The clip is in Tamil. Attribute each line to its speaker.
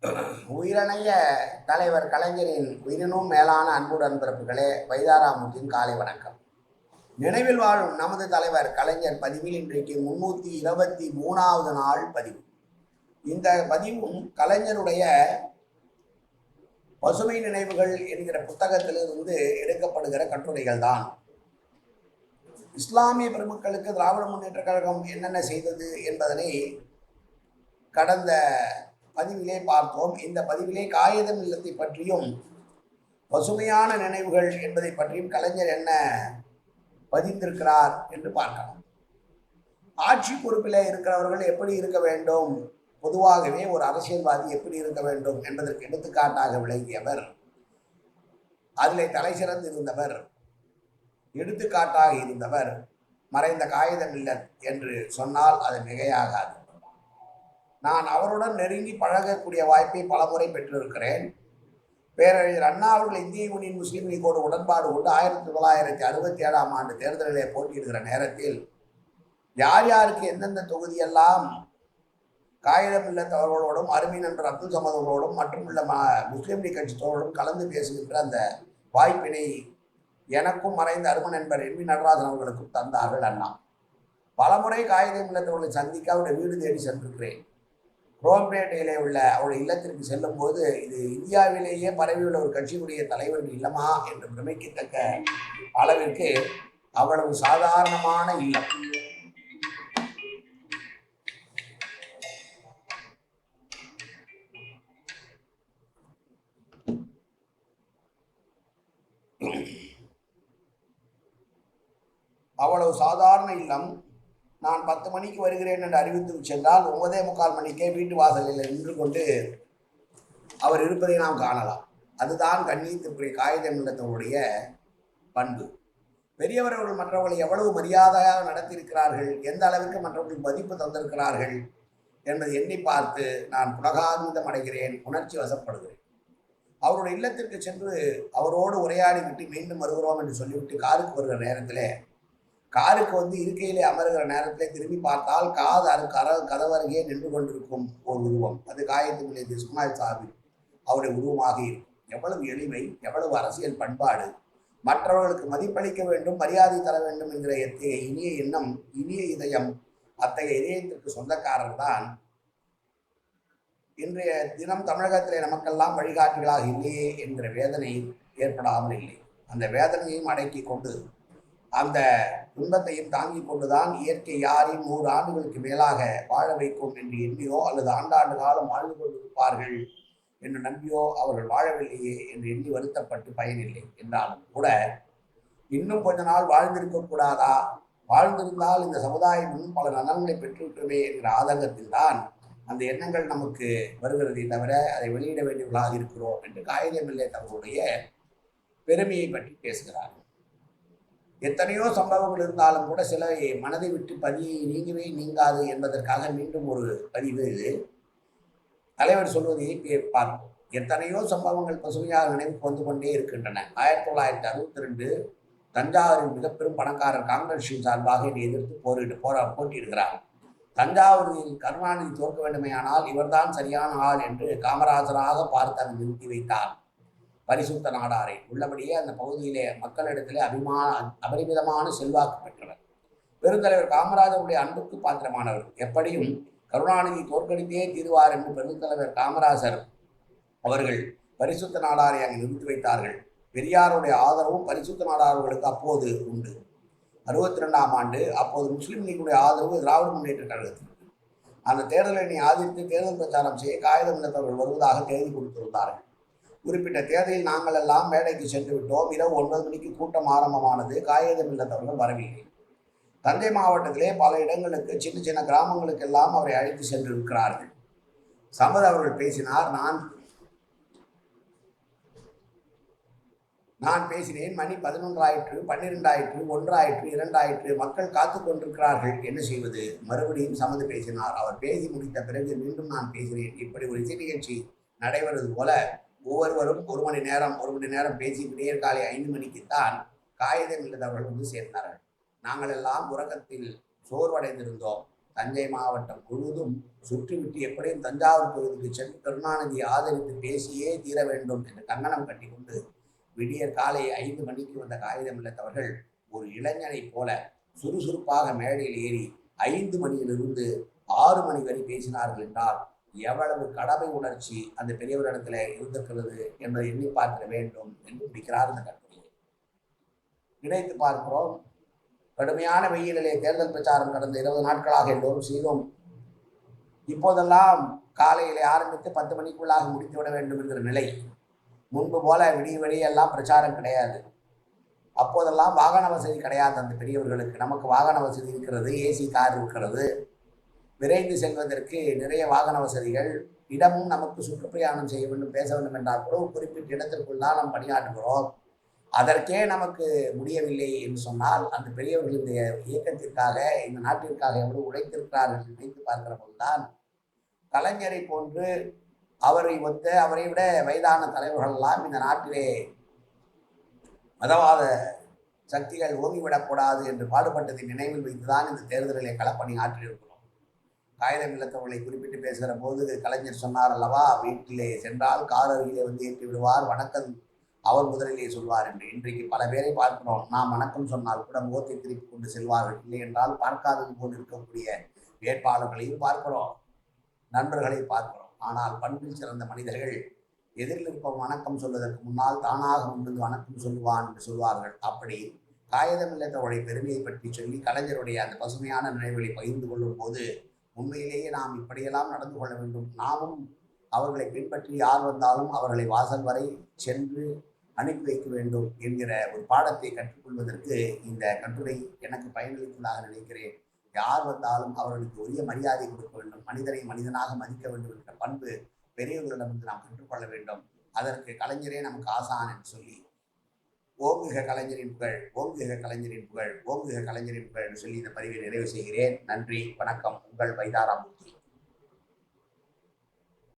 Speaker 1: உயிரணைய தலைவர் கலைஞரின் உயிரினும் மேலான அன்புடன் பிறப்புகளே, வைதாராமுத்தின் காலை வணக்கம். நினைவில் வாழும் நமது தலைவர் கலைஞர் பதிவில் இன்றைக்கு 323வது நாள் பதிவு. இந்த பதிவும் கலைஞருடைய பசுமை நினைவுகள் என்கிற புத்தகத்திலிருந்து எடுக்கப்படுகிற கட்டுரைகள் தான். இஸ்லாமிய பெருமக்களுக்கு திராவிட முன்னேற்ற கழகம் என்னென்ன செய்தது என்பதனை கடந்த பதிவிலே பார்த்தோம். இந்த பதிவிலே காகிதம் இல்லத்தை பற்றியும் பசுமையான நினைவுகள் என்பதை பற்றியும் கலைஞர் என்ன பதிந்திருக்கிறார் என்று பார்க்கலாம். ஆட்சி பொறுப்பில் இருக்கிறவர்கள் எப்படி இருக்க வேண்டும், பொதுவாகவே ஒரு அரசியல்வாதி எப்படி இருக்க வேண்டும் என்பதற்கு எடுத்துக்காட்டாக விளங்கியவர், அதிலே தலை சிறந்து இருந்தவர், எடுத்துக்காட்டாக இருந்தவர் மறைந்த காகிதம் இல்லத் என்று சொன்னால் அது மிகையாகாது. நான் அவருடன் நெருங்கி பழகக்கூடிய வாய்ப்பை பலமுறை பெற்றிருக்கிறேன். பேரறிஞர் அண்ணா அவர்கள் இந்திய யூனியன் முஸ்லீம் லீகோடு உடன்பாடு கொண்டு 1967ஆம் ஆண்டு தேர்தலிலே போட்டியிடுகிற நேரத்தில் யார் யாருக்கு எந்தெந்த தொகுதியெல்லாம் காகிதம் இல்லத்தவர்களோடும் அருமை நண்பர் அப்துல் சமதோடும் மற்றும் உள்ள முஸ்லீம் லீக் கட்சி தோழரும் கலந்து பேசுகின்ற அந்த வாய்ப்பினை எனக்கும் மறைந்த அருமை நண்பர் எம் வி நடராஜன் அவர்களுக்கும் தந்தார்கள் அண்ணா. பலமுறை காகிதம் இல்லத்தவர்களை சந்திக்க அவருடைய வீடு தேடி சென்றிருக்கிறேன். குரோம்பேட்டையிலே உள்ள அவருடைய இல்லத்திற்கு செல்லும் போது இது இந்தியாவிலேயே பரவியுள்ள ஒரு கட்சியுடைய தலைவர்கள் இல்லமா என்று பிரமிக்கத்தக்க அளவிற்கு அவ்வளவு சாதாரணமான இல்லம். அவ்வளவு சாதாரண இல்லம். நான் 10 மணிக்கு வருகிறேன் என்று அறிவித்து சென்றால் 9:45 மணிக்கே வீட்டு வாசலில் நின்று கொண்டு அவர் இருப்பதை நாம் காணலாம். அதுதான் கண்ணியத்திற்குரிய காகிதம் இல்லத்தவருடைய பண்பு. பெரியவர்கள் மற்றவர்களை எவ்வளவு மரியாதையாக நடத்தியிருக்கிறார்கள், எந்த அளவிற்கு மற்றவர்களுக்கு மதிப்பு தந்திருக்கிறார்கள் என்பதை எண்ணி பார்த்து நான் புலகாங்கிதம் அடைகிறேன், உணர்ச்சி வசப்படுகிறேன். அவருடைய இல்லத்திற்கு சென்று அவரோடு உரையாடி விட்டு மீண்டும் வருகிறோம் என்று சொல்லிவிட்டு காருக்கு வருகிற நேரத்தில், காருக்கு இருக்கையிலே அமர்கிற நேரத்தில் திரும்பி பார்த்தால் கதவருகே நின்று கொண்டிருக்கும் ஒரு உருவம். அது காயத்தின் இஸ்மாயில் சாஹிப் அவருடைய உருவமாக இருக்கும். எவ்வளவு எளிமை, எவ்வளவு அரசியல் பண்பாடு, மற்றவர்களுக்கு மதிப்பளிக்க வேண்டும், மரியாதை தர வேண்டும் என்கிற இனிய எண்ணம், இனிய இதயம், அத்தகைய இதயத்திற்கு சொந்தக்காரர் தான் இன்றைய தினம் தமிழகத்திலே நமக்கெல்லாம் வழிகாட்டிகளாக இல்லையே என்கிற வேதனை ஏற்படாமல் இல்லை. அந்த வேதனையையும் அடக்கி கொண்டு அந்த துன்பத்தையும் தாங்கிக் கொண்டுதான் இயற்கை யாரையும் 100 ஆண்டுகளுக்கு மேலாக வாழ வைக்கும் என்று எண்ணியோ அல்லது ஆண்டாண்டு காலம் வாழ்ந்து கொண்டிருப்பார்கள் என்று நம்பியோ அவர்கள் வாழவில்லையே என்று எண்ணி வருத்தப்பட்டு பயனில்லை. என்றாலும் கூட இன்னும் கொஞ்ச நாள் வாழ்ந்திருக்கக்கூடாதா, வாழ்ந்திருந்தால் இந்த சமுதாயம் இன்னும் பல நலன்களை பெற்றுவிட்டுமே என்கிற ஆதங்கத்தில் தான் அந்த எண்ணங்கள் நமக்கு வருகிறதை தவிர அதை வெளியிட வேண்டியவர்களாக இருக்கிறோம் என்று காகிதமில்லை தங்களுடைய பெருமையை பற்றி பேசுகிறார்கள். எத்தனையோ சம்பவங்கள் இருந்தாலும் கூட சில மனதை விட்டு நீங்கவே நீங்காது என்பதற்காக மீண்டும் ஒரு பதிவு தலைவர் சொல்வதை பார்ப்போம். எத்தனையோ சம்பவங்கள் பசுமையாக நினைவுக்கு வந்து கொண்டே இருக்கின்றன. 1962 தஞ்சாவூரின் மிக பெரும் பணக்காரர் காங்கிரஸ் சார்பாக இதை எதிர்த்து போட்டியிடுகிறார். தஞ்சாவூரில் கருணாநிதி தோற்க வேண்டுமையானால் இவர்தான் சரியான ஆள் என்று காமராஜராக பார்த்து அதை நிறுத்தி வைத்தார். பரிசுத்த நாடாரை உள்ளபடியே அந்த பகுதியிலே மக்களிடத்திலே அபரிமிதமான செல்வாக்கு பெற்றவர். பெருந்தலைவர் காமராஜருடைய அன்புக்கு பாத்திரமானவர். எப்படியும் கருணாநிதி தோற்கடித்தே தீர்வார் என்று பெருந்தலைவர் காமராஜர் அவர்கள் பரிசுத்த நாடாரை அங்கு நிறுத்தி வைத்தார்கள். பெரியாருடைய ஆதரவும் பரிசுத்த நாடார்களுக்கு அப்போது உண்டு. 62ஆம் ஆண்டு அப்போது முஸ்லீம் லீக்குடைய ஆதரவு திராவிட முன்னேற்ற கழகத்திற்கு. அந்த தேர்தலை ஆதரித்து தேர்தல் பிரச்சாரம் செய்ய காகிதம் இல்லத்தவர்கள் வருவதாக தேதி கொடுத்திருந்தார்கள். குறிப்பிட்ட தேதியில் நாங்கள் எல்லாம் மேடைக்கு சென்று விட்டோம். இரவு 9 மணிக்கு கூட்டம் ஆரம்பமானது. காகிதம் இல்லத்தவர்கள் வரவில்லை. தஞ்சை மாவட்டத்திலே பல இடங்களுக்கு, சின்ன சின்ன கிராமங்களுக்கு எல்லாம் அவரை அழைத்து சென்று இருக்கிறார்கள். சம்பத் அவர்கள் பேசினார். நான் பேசினேன். மணி 11 ஆயிற்று, 12 ஆயிற்று, 1 ஆயிற்று, 2 ஆயிற்று. மக்கள் காத்து கொண்டிருக்கிறார்கள், என்ன செய்வது? மறுபடியும் சம்மது பேசினார். அவர் பேசி முடித்த பிறகு மீண்டும் நான் பேசினேன். இப்படி ஒரு இசை நிகழ்ச்சி நடைபெறுவது போல ஒவ்வொருவரும் 1 மணி நேரம் பேசி விடியற் காலை 5 மணிக்குத்தான் காகிதம் இல்லத்தவர்கள் சேர்ந்தார்கள். நாங்கள் எல்லாம் உறக்கத்தில் சோர்வடைந்திருந்தோம். தஞ்சை மாவட்டம் முழுவதும் சுற்றிவிட்டு எப்படியும் தஞ்சாவூர் தொகுதிக்கு சென்று கருணாநிதியை ஆதரித்து பேசியே தீர வேண்டும் என்று கங்கணம் கட்டிக்கொண்டு விடியற் காலை 5 மணிக்கு வந்த காகிதம் இல்லத்தவர்கள் ஒரு இளைஞனைப் போல சுறுசுறுப்பாக மேடையில் ஏறி 5 மணியிலிருந்து 6 மணி வரை பேசினார்கள் என்றால் எவ்வளவு கடமை உணர்ச்சி அந்த பெரியவரிடத்துல இருந்திருக்கிறது என்பதை எண்ணி பார்க்க வேண்டும் என்று முடிக்கிறார் இந்த கட்டுரையை. நினைத்து பார்க்கிறோம், கடுமையான வெயிலிலே தேர்தல் பிரச்சாரம் கடந்த 20 நாட்களாக எல்லோரும் செய்தோம். இப்போதெல்லாம் காலையிலே ஆரம்பித்து 10 மணிக்குள்ளாக முடித்துவிட வேண்டும் என்கிற நிலை. முன்பு போல விடிய விடியெல்லாம் பிரச்சாரம் கிடையாது. அப்போதெல்லாம் வாகன வசதி கிடையாது அந்த பெரியவர்களுக்கு. நமக்கு வாகன வசதி இருக்கிறது, ஏசி கார் இருக்கிறது, விரைந்து செல்வதற்கு நிறைய வாகன வசதிகள், இடமும் நமக்கு சுற்றுப்பிரயாணம் செய்ய வேண்டும், பேச வேண்டும் என்றால் கூட ஒரு குறிப்பிட்ட இடத்திற்குள் தான் நாம் பணியாற்றுகிறோம். அதற்கே நமக்கு முடியவில்லை என்று சொன்னால் அந்த பெரியவர்கள் இந்த இயக்கத்திற்காக, இந்த நாட்டிற்காக எவ்வளவு உழைத்திருக்கிறார்கள் நினைத்து பார்க்கிற போதுதான் கலைஞரை போன்று அவரை ஒத்த அவரை விட வயதான தலைவர்கள் எல்லாம் இந்த நாட்டிலே மதவாத சக்திகள் ஓங்கிவிடக்கூடாது என்று பாடுபட்டதை நினைவில் வைத்துதான் இந்த தேர்தலிலே களப்பணி ஆற்றியிருக்கிறோம். காகிதம் இல்லத்தவர்களை குறிப்பிட்டு பேசுகிற போது கலைஞர் சொன்னார் அல்லவா, வீட்டிலே சென்றால் கார் அருகிலே வந்து ஏற்றி விடுவார், வணக்கம் அவர் முதலிலே சொல்வார் என்று. இன்றைக்கு பல பேரை பார்க்கிறோம், நாம் வணக்கம் சொன்னால் கூட முகத்தை திருப்பி கொண்டு செல்வார்கள். இல்லை என்றால் பார்க்காதது போல் இருக்கக்கூடிய வேட்பாளர்களையும் பார்க்கிறோம், நண்பர்களை பார்க்கிறோம். ஆனால் பண்பில் சிறந்த மனிதர்கள் எதிரில் இருப்பவன் வணக்கம் சொல்வதற்கு முன்னால் தானாக முன்னிருந்து வணக்கம் சொல்லுவான் என்று சொல்வார்கள். அப்படி காகிதம் இல்லத்தவருடைய பெருமையை பற்றி சொல்லி கலைஞருடைய அந்த பசுமையான நினைவுகளை பகிர்ந்து கொள்ளும் போது உண்மையிலேயே நாம் இப்படியெல்லாம் நடந்து கொள்ள வேண்டும், நாமும் அவர்களை பின்பற்றி யார் வந்தாலும் அவர்களை வாசல் வரை சென்று அனுப்பி வைக்க வேண்டும் என்கிற ஒரு பாடத்தை கற்றுக்கொள்வதற்கு இந்த கட்டுரை எனக்கு பயனளித்ததாக நினைக்கிறேன். யார் வந்தாலும் அவர்களுக்கு உரிய மரியாதை கொடுக்க வேண்டும், மனிதரை மனிதனாக மதிக்க வேண்டும் என்ற பண்பு பெரியவர்களிடமிருந்து நாம் கற்றுக்கொள்ள வேண்டும். அதற்கு கலைஞரே நமக்கு ஆசான் என்று சொல்லி ஓங்குக கலைஞரின் புகழ், ஓங்குக கலைஞரின் புகழ், ஓங்குக கலைஞரின் புகழ் என்று சொல்லி இந்த பதிவை நிறைவு செய்கிறேன். நன்றி, வணக்கம். உங்கள் வைதாராமூர்த்தி.